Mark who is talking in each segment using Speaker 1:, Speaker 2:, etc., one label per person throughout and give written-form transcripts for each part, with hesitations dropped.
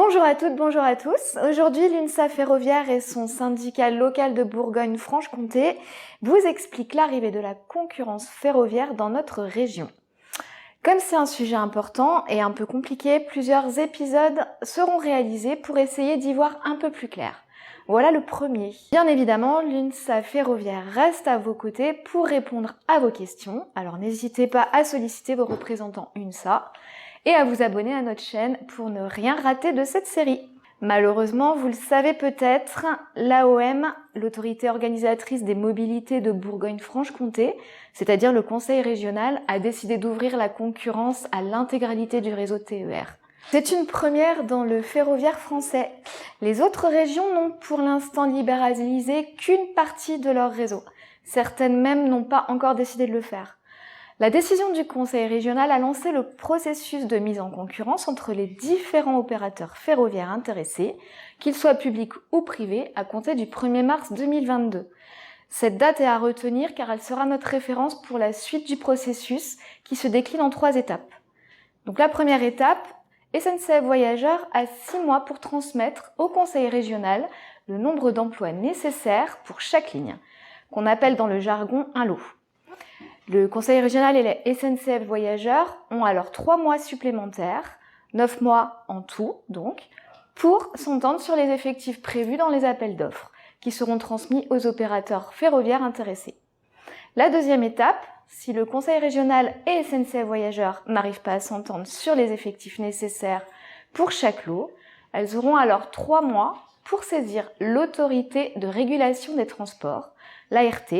Speaker 1: Bonjour à toutes, bonjour à tous. Aujourd'hui, l'UNSA Ferroviaire et son syndicat local de Bourgogne-Franche-Comté vous expliquent l'arrivée de la concurrence ferroviaire dans notre région. Comme c'est un sujet important et un peu compliqué, plusieurs épisodes seront réalisés pour essayer d'y voir un peu plus clair. Voilà le premier. Bien évidemment, l'UNSA Ferroviaire reste à vos côtés pour répondre à vos questions. Alors n'hésitez pas à solliciter vos représentants UNSA et à vous abonner à notre chaîne pour ne rien rater de cette série. Malheureusement, vous le savez peut-être, l'AOM, l'autorité organisatrice des mobilités de Bourgogne-Franche-Comté, c'est-à-dire le conseil régional, a décidé d'ouvrir la concurrence à l'intégralité du réseau TER. C'est une première dans le ferroviaire français. Les autres régions n'ont pour l'instant libéralisé qu'une partie de leur réseau. Certaines même n'ont pas encore décidé de le faire. La décision du conseil régional a lancé le processus de mise en concurrence entre les différents opérateurs ferroviaires intéressés, qu'ils soient publics ou privés, à compter du 1er mars 2022. Cette date est à retenir car elle sera notre référence pour la suite du processus qui se décline en 3 étapes. Donc la première étape, SNCF Voyageurs a 6 mois pour transmettre au conseil régional le nombre d'emplois nécessaires pour chaque ligne, qu'on appelle dans le jargon un lot. Le conseil régional et les SNCF Voyageurs ont alors 3 mois supplémentaires, 9 mois en tout donc, pour s'entendre sur les effectifs prévus dans les appels d'offres, qui seront transmis aux opérateurs ferroviaires intéressés. La deuxième étape, si le conseil régional et SNCF Voyageurs n'arrivent pas à s'entendre sur les effectifs nécessaires pour chaque lot, elles auront alors 3 mois pour saisir l'autorité de régulation des transports, l'ART,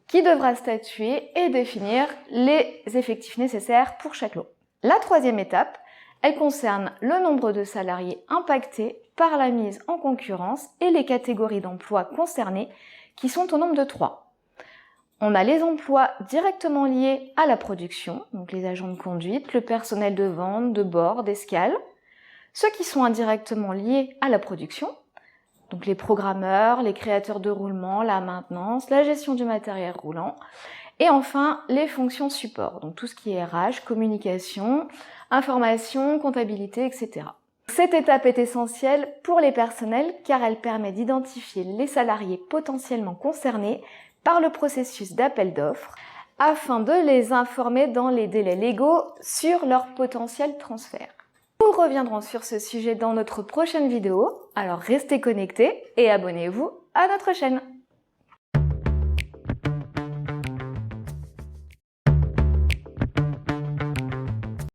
Speaker 1: qui devra statuer et définir les effectifs nécessaires pour chaque lot. La troisième étape, elle concerne le nombre de salariés impactés par la mise en concurrence et les catégories d'emplois concernées qui sont au nombre de 3. On a les emplois directement liés à la production, donc les agents de conduite, le personnel de vente, de bord, d'escale, ceux qui sont indirectement liés à la production, donc les programmeurs, les créateurs de roulement, la maintenance, la gestion du matériel roulant, et enfin les fonctions support, donc tout ce qui est RH, communication, information, comptabilité, etc. Cette étape est essentielle pour les personnels car elle permet d'identifier les salariés potentiellement concernés par le processus d'appel d'offres afin de les informer dans les délais légaux sur leur potentiel transfert. Nous reviendrons sur ce sujet dans notre prochaine vidéo, alors restez connectés et abonnez-vous à notre chaîne.